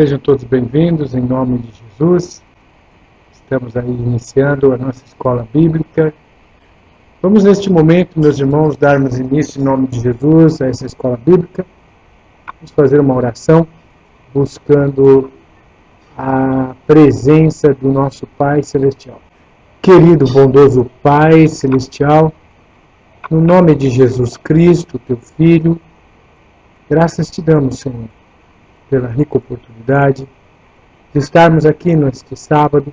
Sejam todos bem-vindos em nome de Jesus. Estamos aí iniciando a nossa escola bíblica. Vamos neste momento, meus irmãos, darmos início em nome de Jesus a essa escola bíblica. Vamos fazer uma oração buscando a presença do nosso Pai Celestial. Querido, bondoso Pai Celestial, no nome de Jesus Cristo, teu Filho, graças te damos, Senhor, pela rica oportunidade de estarmos aqui neste sábado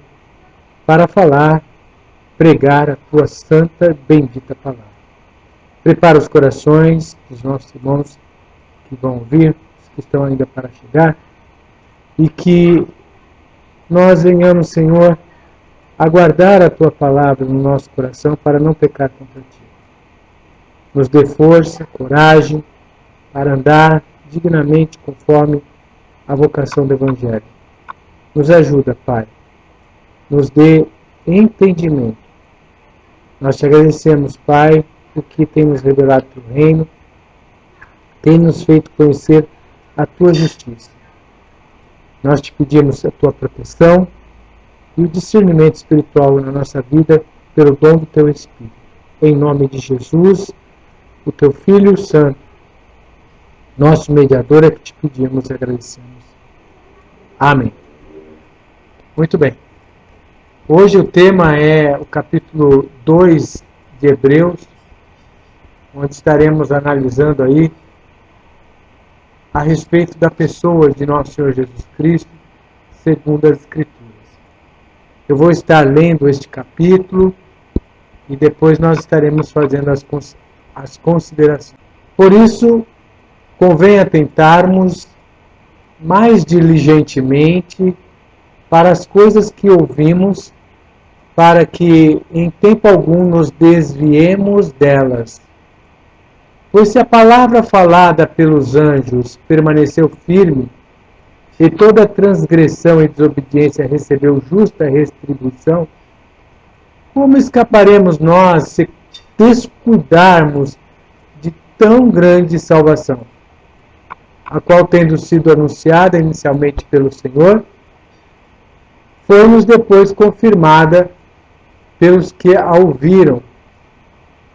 para falar, pregar a tua santa e bendita palavra. Prepara os corações dos nossos irmãos que vão ouvir, os que estão ainda para chegar, e que nós venhamos, Senhor, aguardar a tua palavra no nosso coração para não pecar contra ti. Nos dê força, coragem para andar dignamente conforme a vocação do Evangelho. Nos ajuda, Pai. Nos dê entendimento. Nós te agradecemos, Pai, o que tem nos revelado teu reino, tem nos feito conhecer a tua justiça. Nós te pedimos a tua proteção e o discernimento espiritual na nossa vida pelo dom do teu Espírito. Em nome de Jesus, o teu Filho Santo, nosso mediador, é que te pedimos e agradecemos. Amém. Muito bem. Hoje o tema é o capítulo 2 de Hebreus, onde estaremos analisando aí a respeito da pessoa de nosso Senhor Jesus Cristo, segundo as Escrituras. Eu vou estar lendo este capítulo e depois nós estaremos fazendo as considerações. Por isso, convém atentarmos mais diligentemente para as coisas que ouvimos, para que em tempo algum nos desviemos delas. Pois se a palavra falada pelos anjos permaneceu firme, e toda transgressão e desobediência recebeu justa retribuição, como escaparemos nós se descuidarmos de tão grande salvação, a qual, tendo sido anunciada inicialmente pelo Senhor, foi-nos depois confirmada pelos que a ouviram,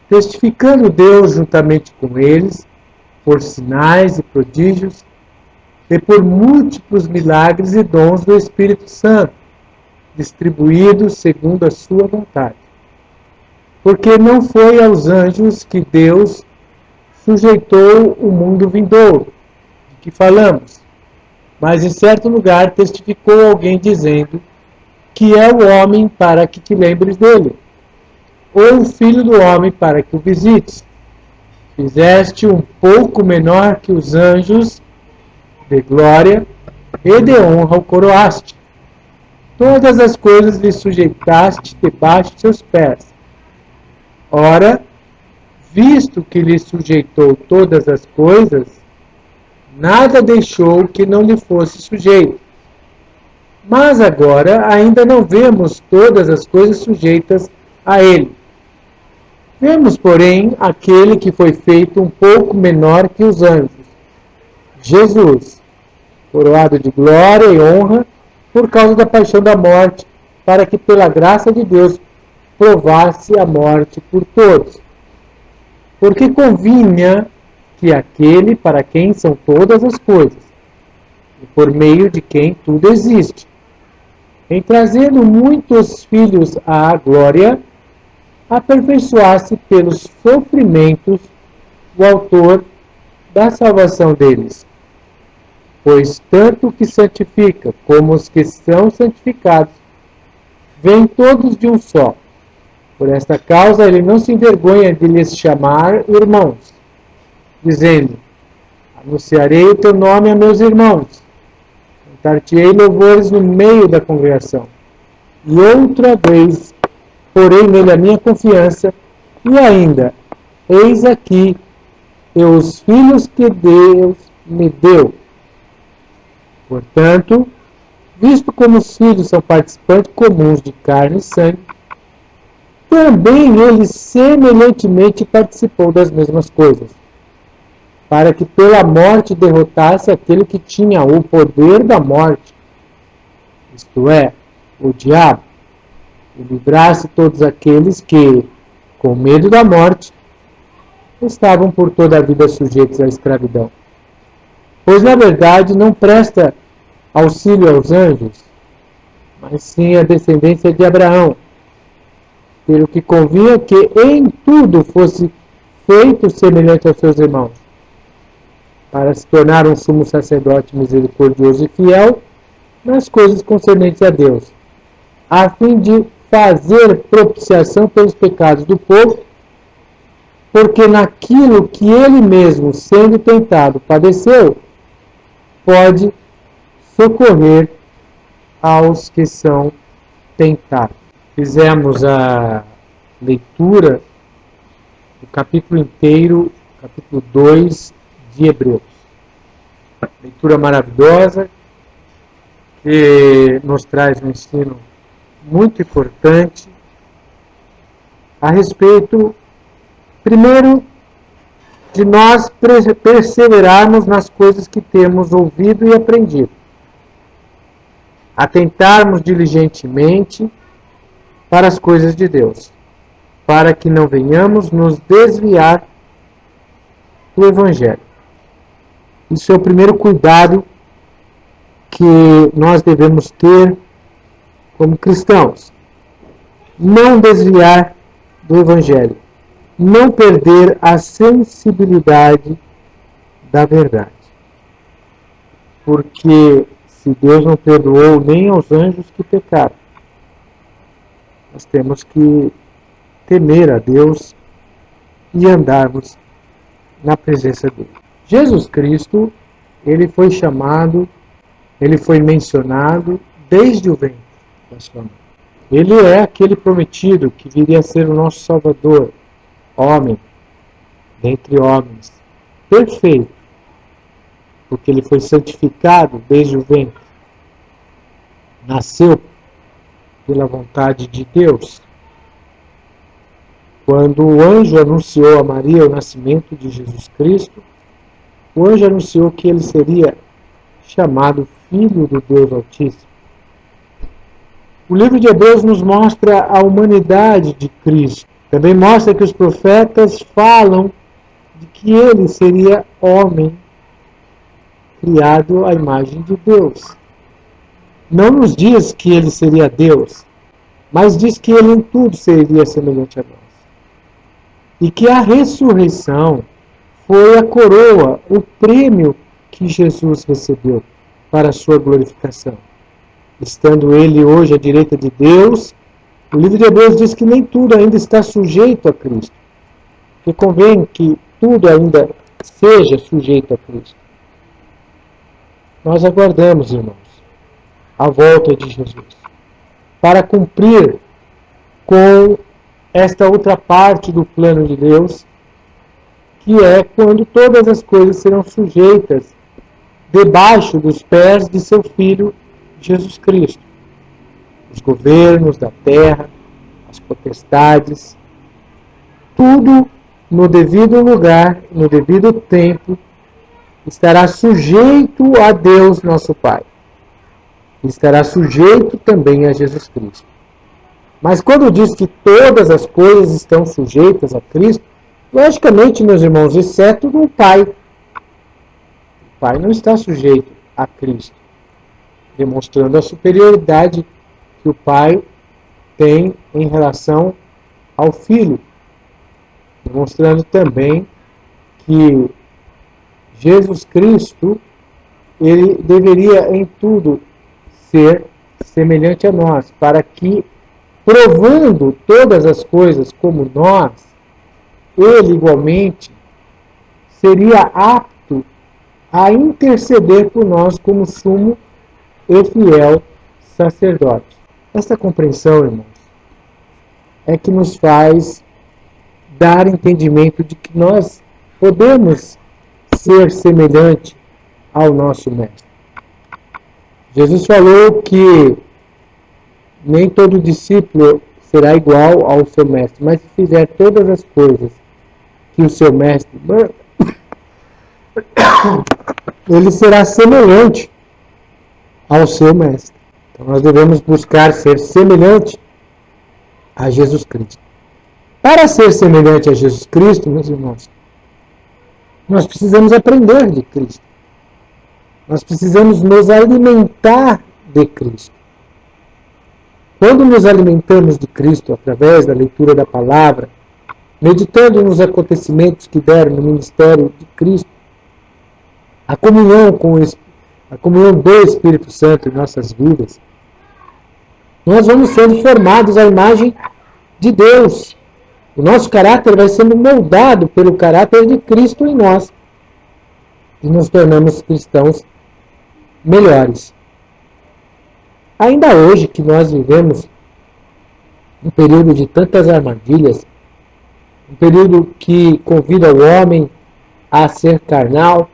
testificando Deus juntamente com eles, por sinais e prodígios, e por múltiplos milagres e dons do Espírito Santo, distribuídos segundo a sua vontade. Porque não foi aos anjos que Deus sujeitou o mundo vindouro, de que falamos, mas em certo lugar testificou alguém dizendo que é o homem para que te lembres dele, ou o filho do homem para que o visites. Fizeste um pouco menor que os anjos, de glória e de honra o coroaste. Todas as coisas lhe sujeitaste debaixo de seus pés. Ora, visto que lhe sujeitou todas as coisas, nada deixou que não lhe fosse sujeito. Mas agora ainda não vemos todas as coisas sujeitas a ele. Vemos, porém, aquele que foi feito um pouco menor que os anjos, Jesus, coroado de glória e honra por causa da paixão da morte, para que pela graça de Deus provasse a morte por todos. Porque convinha que aquele para quem são todas as coisas, e por meio de quem tudo existe, em trazendo muitos filhos à glória, aperfeiçoasse pelos sofrimentos o autor da salvação deles. Pois tanto o que santifica como os que são santificados vêm todos de um só. Por esta causa ele não se envergonha de lhes chamar irmãos, dizendo: anunciarei o teu nome a meus irmãos, cantar-te-ei louvores no meio da congregação. E outra vez porei nele a minha confiança, e ainda, eis aqui os filhos que Deus me deu. Portanto, visto como os filhos são participantes comuns de carne e sangue, também ele semelhantemente participou das mesmas coisas, para que pela morte derrotasse aquele que tinha o poder da morte, isto é, o diabo, e livrasse todos aqueles que, com medo da morte, estavam por toda a vida sujeitos à escravidão. Pois, na verdade, não presta auxílio aos anjos, mas sim a descendência de Abraão, pelo que convinha que em tudo fosse feito semelhante aos seus irmãos, para se tornar um sumo sacerdote misericordioso e fiel nas coisas concernentes a Deus, a fim de fazer propiciação pelos pecados do povo, porque naquilo que ele mesmo, sendo tentado, padeceu, pode socorrer aos que são tentados. Fizemos a leitura do capítulo inteiro, capítulo 2 de Hebreus. Leitura maravilhosa, que nos traz um ensino muito importante a respeito, primeiro, de nós perseverarmos nas coisas que temos ouvido e aprendido, atentarmos diligentemente para as coisas de Deus, para que não venhamos nos desviar do Evangelho. Isso é o primeiro cuidado que nós devemos ter como cristãos. Não desviar do Evangelho. Não perder a sensibilidade da verdade. Porque se Deus não perdoou nem aos anjos que pecaram, nós temos que temer a Deus e andarmos na presença dele. Jesus Cristo, ele foi chamado, ele foi mencionado desde o ventre da sua mãe. Ele é aquele prometido que viria a ser o nosso Salvador, homem, dentre homens, perfeito, porque ele foi santificado desde o ventre, nasceu pela vontade de Deus. Quando o anjo anunciou a Maria o nascimento de Jesus Cristo, o anjo anunciou que ele seria chamado Filho do Deus Altíssimo. O livro de Hebreus nos mostra a humanidade de Cristo. Também mostra que os profetas falam de que ele seria homem, criado à imagem de Deus. Não nos diz que ele seria Deus, mas diz que ele em tudo seria semelhante a nós. E que a ressurreição foi a coroa, o prêmio que Jesus recebeu para a sua glorificação. Estando ele hoje à direita de Deus, o livro de Hebreus diz que nem tudo ainda está sujeito a Cristo. Que convém que tudo ainda seja sujeito a Cristo. Nós aguardamos, irmãos, a volta de Jesus, para cumprir com esta outra parte do plano de Deus, que é quando todas as coisas serão sujeitas debaixo dos pés de seu Filho Jesus Cristo. Os governos da terra, as potestades, tudo no devido lugar, no devido tempo, estará sujeito a Deus nosso Pai. Estará sujeito também a Jesus Cristo. Mas quando diz que todas as coisas estão sujeitas a Cristo, logicamente, meus irmãos, exceto o Pai. O Pai não está sujeito a Cristo, demonstrando a superioridade que o Pai tem em relação ao Filho, demonstrando também que Jesus Cristo, ele deveria em tudo ser semelhante a nós, para que, provando todas as coisas como nós, ele igualmente seria apto a interceder por nós como sumo e fiel sacerdote. Essa compreensão, irmãos, é que nos faz dar entendimento de que nós podemos ser semelhante ao nosso Mestre. Jesus falou que nem todo discípulo será igual ao seu mestre, mas se fizer todas as coisas que o seu mestre manda, ele será semelhante ao seu mestre. Então nós devemos buscar ser semelhante a Jesus Cristo. Para ser semelhante a Jesus Cristo, meus irmãos, nós precisamos aprender de Cristo. Nós precisamos nos alimentar de Cristo. Quando nos alimentamos de Cristo através da leitura da palavra, meditando nos acontecimentos que deram no ministério de Cristo, a comunhão do Espírito Santo em nossas vidas, nós vamos sendo formados à imagem de Deus. O nosso caráter vai sendo moldado pelo caráter de Cristo em nós. E nos tornamos cristãos melhores. Ainda hoje que nós vivemos um período de tantas armadilhas, um período que convida o homem a ser carnal,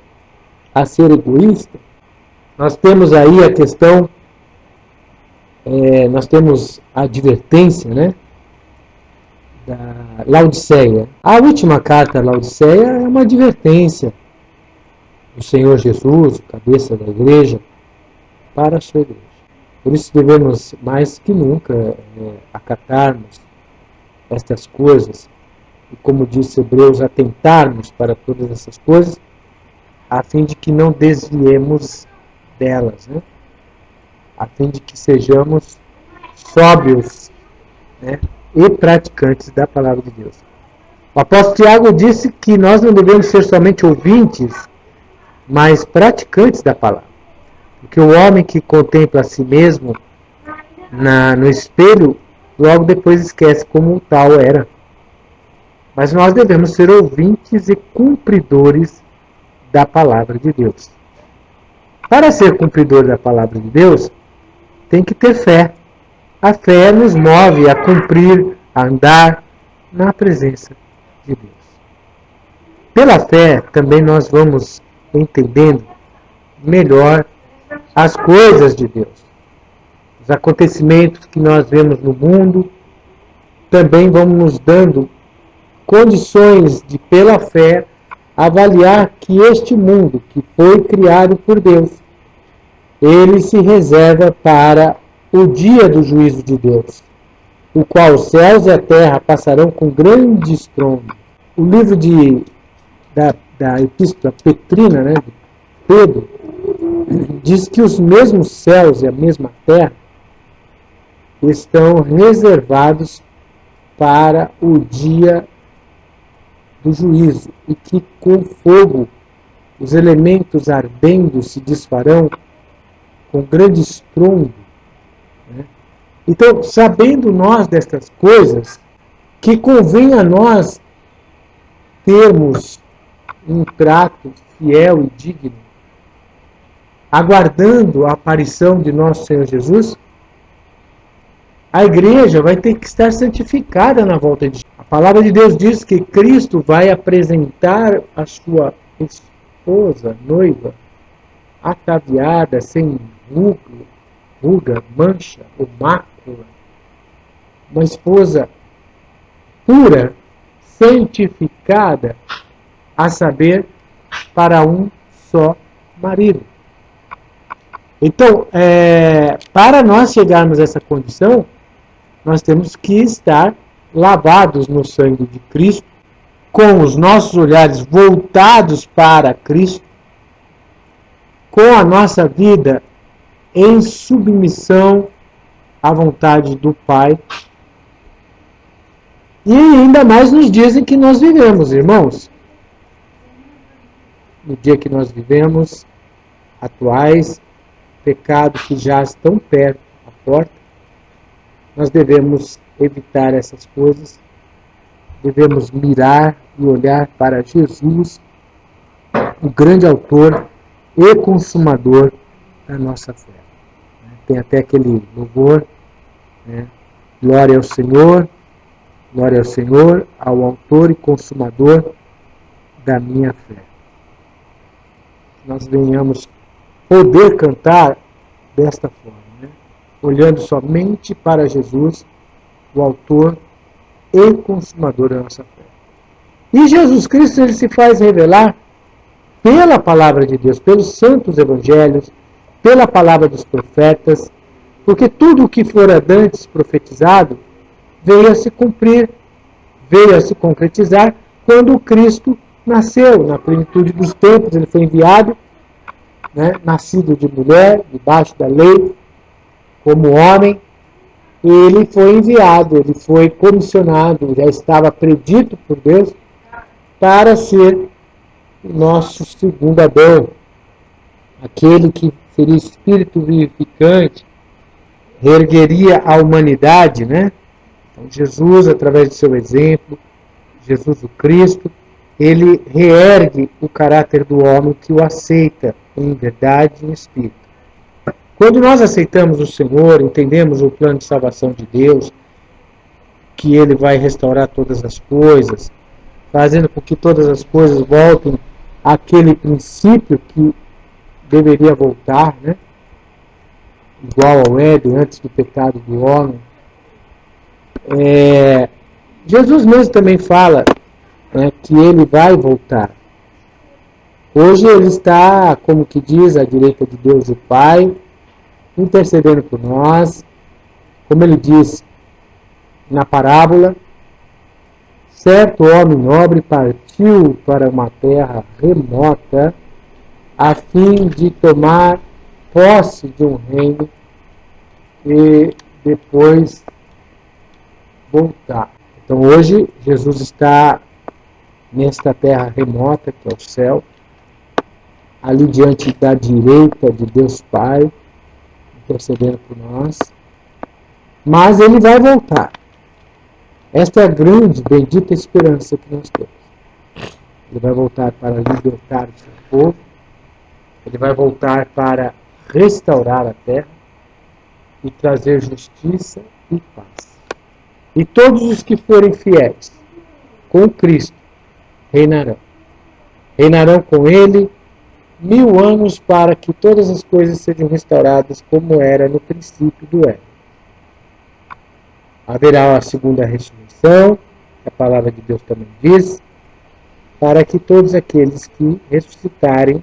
a ser egoísta, nós temos aí a questão, nós temos a advertência, né, da Laodiceia. A última carta a Laodiceia é uma advertência do Senhor Jesus, cabeça da igreja, para a sua igreja. Por isso devemos mais que nunca acatarmos estas coisas e, como disse Hebreus, atentarmos para todas essas coisas, a fim de que não desviemos delas, né? A fim de que sejamos sóbrios, né, e praticantes da palavra de Deus. O apóstolo Tiago disse que nós não devemos ser somente ouvintes, mas praticantes da palavra. Porque o homem que contempla a si mesmo no espelho, logo depois esquece como o tal era. Mas nós devemos ser ouvintes e cumpridores da palavra de Deus. Para ser cumpridor da palavra de Deus, tem que ter fé. A fé nos move a cumprir, a andar na presença de Deus. Pela fé, também nós vamos entendendo melhor as coisas de Deus. Os acontecimentos que nós vemos no mundo também vão nos dando condições de, pela fé, avaliar que este mundo, que foi criado por Deus, ele se reserva para o dia do juízo de Deus, o qual os céus e a terra passarão com grande estrondo. O livro da Epístola Petrina, né, de Pedro, diz que os mesmos céus e a mesma terra estão reservados para o dia do juízo, e que com fogo os elementos ardendo se desfarão com grande estrondo. Né? Então, sabendo nós destas coisas, que convém a nós termos um trato fiel e digno, aguardando a aparição de nosso Senhor Jesus, a igreja vai ter que estar santificada na volta de Jesus. A palavra de Deus diz que Cristo vai apresentar a sua esposa, noiva, ataviada, sem ruga, mancha ou mácula. Uma esposa pura, santificada, a saber, para um só marido. Então, para nós chegarmos a essa condição, nós temos que estar lavados no sangue de Cristo, com os nossos olhares voltados para Cristo, com a nossa vida em submissão à vontade do Pai. E ainda mais nos dias em que nós vivemos, irmãos. No dia que nós vivemos, atuais, pecado que já estão perto à porta, nós devemos evitar essas coisas, devemos mirar e olhar para Jesus, o grande autor e consumador da nossa fé. Tem até aquele louvor, né? Glória ao Senhor, ao autor e consumador da minha fé. Nós venhamos poder cantar desta forma, né? Olhando somente para Jesus, o autor e consumador da nossa fé. E Jesus Cristo, ele se faz revelar pela palavra de Deus, pelos santos evangelhos, pela palavra dos profetas, porque tudo o que fora antes profetizado veio a se cumprir, veio a se concretizar quando o Cristo nasceu, na plenitude dos tempos. Ele foi enviado, nascido de mulher, debaixo da lei, como homem. Ele foi enviado, ele foi comissionado, já estava predito por Deus para ser nosso segundo Adão, aquele que seria espírito vivificante, reergueria a humanidade, né? Então, Jesus, através do seu exemplo, Jesus o Cristo, ele reergue o caráter do homem que o aceita em verdade e em espírito. Quando nós aceitamos o Senhor, entendemos o plano de salvação de Deus, que Ele vai restaurar todas as coisas, fazendo com que todas as coisas voltem àquele princípio que deveria voltar, né? Igual ao Éden, antes do pecado do homem. Jesus mesmo também fala, que Ele vai voltar. Hoje Ele está, como que diz, à direita de Deus o Pai, intercedendo por nós, como ele diz na parábola: certo homem nobre partiu para uma terra remota a fim de tomar posse de um reino e depois voltar. Então hoje Jesus está nesta terra remota, que é o céu, ali diante da direita de Deus Pai, intercedendo por nós, mas ele vai voltar. Esta é a grande, bendita esperança que nós temos. Ele vai voltar para libertar o seu povo, ele vai voltar para restaurar a terra e trazer justiça e paz. E todos os que forem fiéis com Cristo reinarão. Reinarão com ele 1000 anos, para que todas as coisas sejam restauradas como era no princípio do Éden. Haverá a segunda ressurreição, a palavra de Deus também diz, para que todos aqueles que ressuscitarem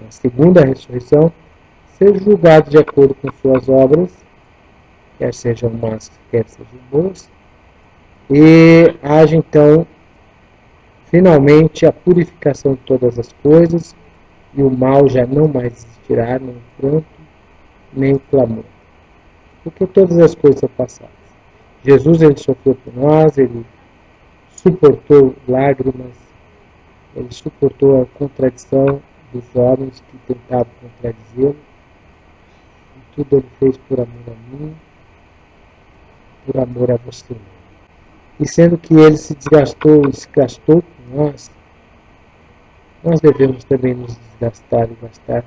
na segunda ressurreição sejam julgados de acordo com suas obras, quer sejam más, quer sejam boas, e haja então finalmente a purificação de todas as coisas, e o mal já não mais existirá, nem o pranto, nem o clamor. Porque todas as coisas são passadas. Jesus, ele sofreu por nós, ele suportou lágrimas, ele suportou a contradição dos homens que tentavam contradizê-lo. E tudo ele fez por amor a mim, por amor a você. E sendo que ele se desgastou e se gastou por nós, nós devemos também nos desgastar e gastar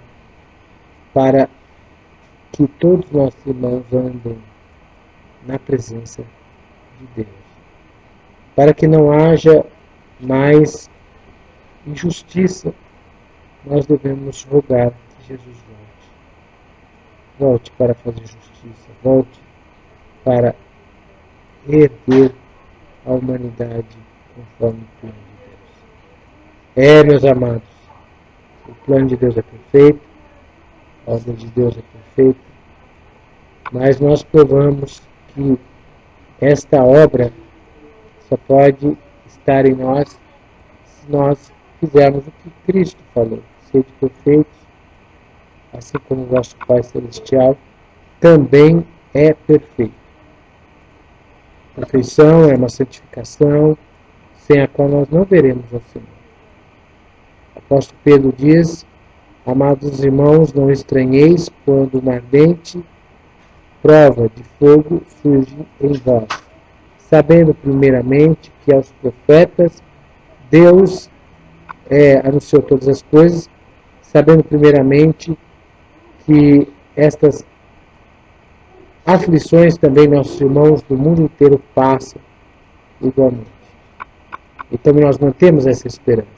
para que todos os nossos irmãos andem na presença de Deus. Para que não haja mais injustiça, nós devemos rogar que Jesus volte. Volte para fazer justiça, volte para reerguer a humanidade conforme o plano de Deus. Meus amados, o plano de Deus é perfeito, a obra de Deus é perfeita, mas nós provamos que esta obra só pode estar em nós se nós fizermos o que Cristo falou: sede perfeitos, assim como o vosso Pai Celestial também é perfeito. Perfeição é uma santificação sem a qual nós não veremos ao Senhor. O apóstolo Pedro diz: amados irmãos, não estranheis quando uma ardente prova de fogo surge em vós, sabendo primeiramente que aos profetas Deus anunciou todas as coisas, sabendo primeiramente que estas aflições também nossos irmãos do mundo inteiro passam igualmente. Então nós mantemos essa esperança.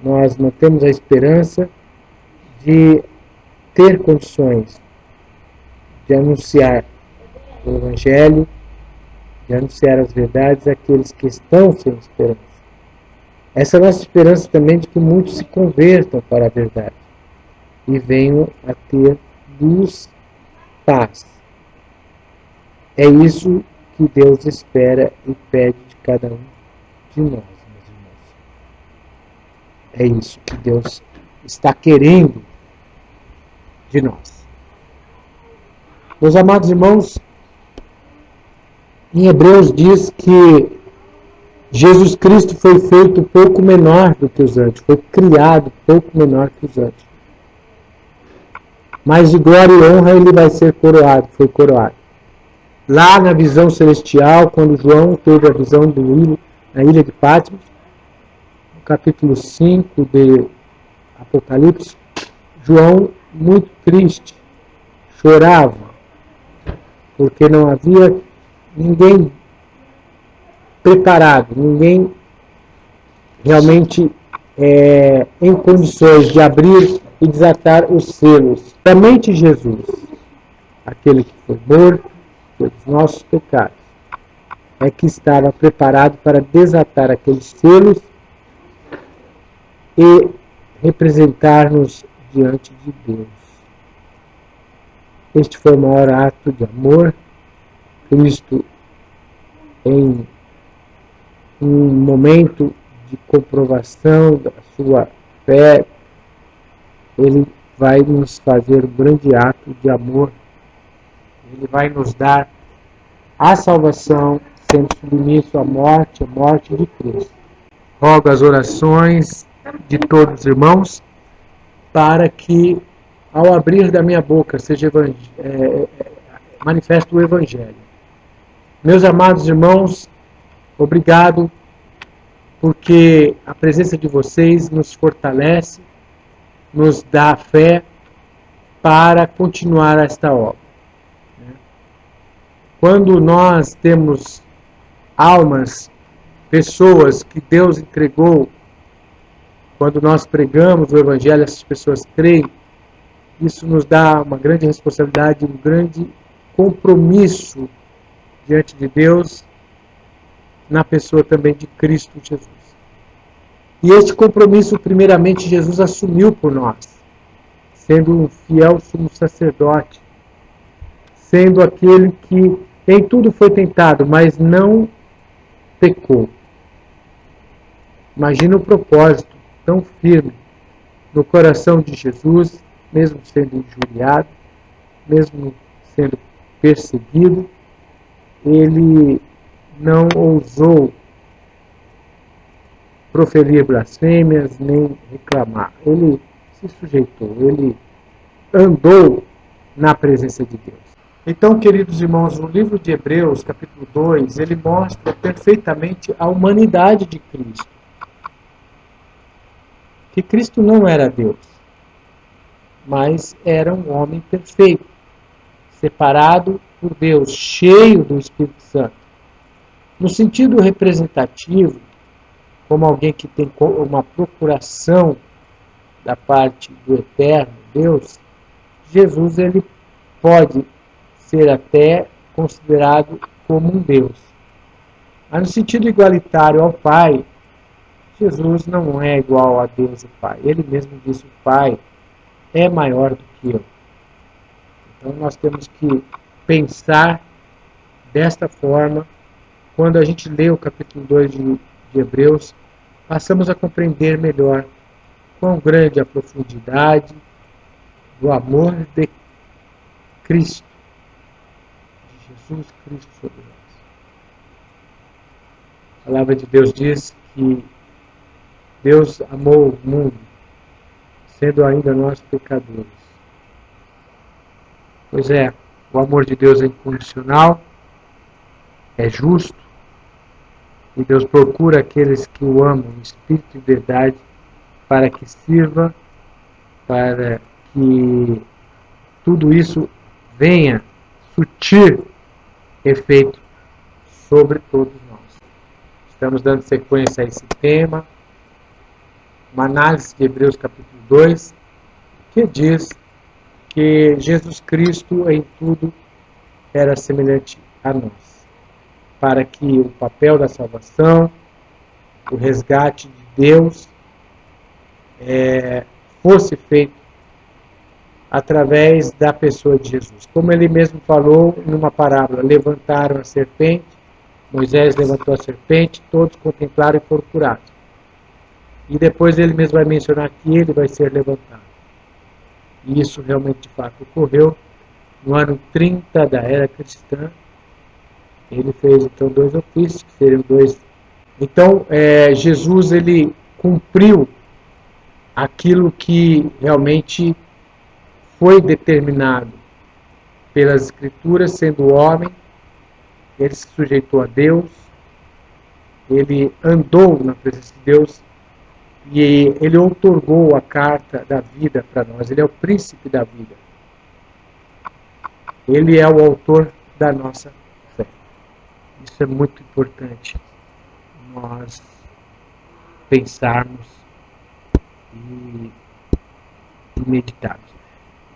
Nós mantemos a esperança de ter condições de anunciar o Evangelho, de anunciar as verdades àqueles que estão sem esperança. Essa é a nossa esperança também de que muitos se convertam para a verdade e venham a ter luz, paz. É isso que Deus espera e pede de cada um de nós, meus irmãos. É isso que Deus está querendo de nós. Meus amados irmãos, em Hebreus diz que Jesus Cristo foi feito pouco menor do que os anjos, foi criado pouco menor que os anjos. Mas de glória e honra ele vai ser coroado, foi coroado. Lá na visão celestial, quando João teve a visão na ilha de Patmos, no capítulo 5 de Apocalipse, João, muito triste, chorava, porque não havia ninguém preparado, ninguém realmente em condições de abrir e desatar os selos. Somente Jesus, aquele que foi morto pelos nossos pecados, é que estava preparado para desatar aqueles selos e representar-nos diante de Deus. Este foi o maior ato de amor. Cristo, em um momento de comprovação da sua fé, ele vai nos fazer um grande ato de amor. Ele vai nos dar a salvação, sendo submisso à morte, a morte de Cristo. Rogo as orações de todos os irmãos para que, ao abrir da minha boca, seja manifesto o Evangelho. Meus amados irmãos, obrigado, porque a presença de vocês nos fortalece, nos dá fé para continuar esta obra. Quando nós temos almas, pessoas que Deus entregou, quando nós pregamos o Evangelho, essas pessoas creem, isso nos dá uma grande responsabilidade, um grande compromisso diante de Deus, na pessoa também de Cristo Jesus. E este compromisso, primeiramente, Jesus assumiu por nós, sendo um fiel sumo sacerdote, sendo aquele que em tudo foi tentado, mas não pecou. Imagina o propósito tão firme no coração de Jesus, mesmo sendo injuriado, mesmo sendo perseguido, ele não ousou proferir blasfêmias nem reclamar. Ele se sujeitou, ele andou na presença de Deus. Então, queridos irmãos, no livro de Hebreus, capítulo 2, ele mostra perfeitamente a humanidade de Cristo. Que Cristo não era Deus, mas era um homem perfeito, separado por Deus, cheio do Espírito Santo. No sentido representativo, como alguém que tem uma procuração da parte do eterno Deus, Jesus ele pode ser até considerado como um Deus. Mas no sentido igualitário ao Pai, Jesus não é igual a Deus e Pai. Ele mesmo disse: o Pai é maior do que eu. Então nós temos que pensar desta forma. Quando a gente lê o capítulo 2 de Hebreus, passamos a compreender melhor quão grande a profundidade do amor de Cristo, de Jesus Cristo sobre nós. A palavra de Deus diz que Deus amou o mundo, sendo ainda nós pecadores. Pois é, o amor de Deus é incondicional, é justo, e Deus procura aqueles que o amam em espírito e verdade, para que sirva, para que tudo isso venha surtir efeito sobre todos nós. Estamos dando sequência a esse tema, uma análise de Hebreus capítulo 2, que diz que Jesus Cristo em tudo era semelhante a nós, para que o papel da salvação, o resgate de Deus fosse feito através da pessoa de Jesus. Como ele mesmo falou numa parábola, levantaram a serpente, Moisés levantou a serpente, todos contemplaram e foram curados. E depois ele mesmo vai mencionar que ele vai ser levantado. E isso realmente de fato ocorreu no ano 30 da era cristã. Ele fez então 2 ofícios, que seriam 2. Então, Jesus ele cumpriu aquilo que realmente foi determinado pelas Escrituras, sendo homem, ele se sujeitou a Deus, ele andou na presença de Deus e ele outorgou a carta da vida para nós. Ele é o príncipe da vida. Ele é o autor da nossa fé. Isso é muito importante nós pensarmos e meditarmos.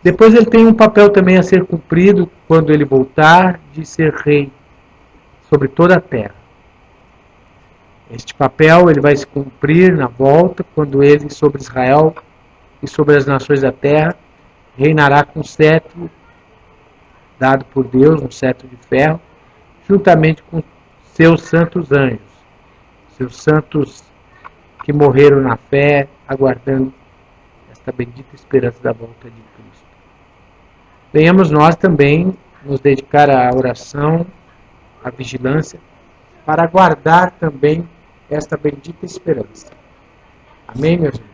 Depois ele tem um papel também a ser cumprido quando ele voltar, de ser rei sobre toda a terra. Este papel ele vai se cumprir na volta, quando ele sobre Israel e sobre as nações da terra reinará com cetro dado por Deus, um cetro de ferro, juntamente com seus santos anjos, seus santos que morreram na fé, aguardando esta bendita esperança da volta de Cristo. Venhamos nós também nos dedicar à oração, à vigilância, para aguardar também esta bendita esperança. Amém, meus irmãos?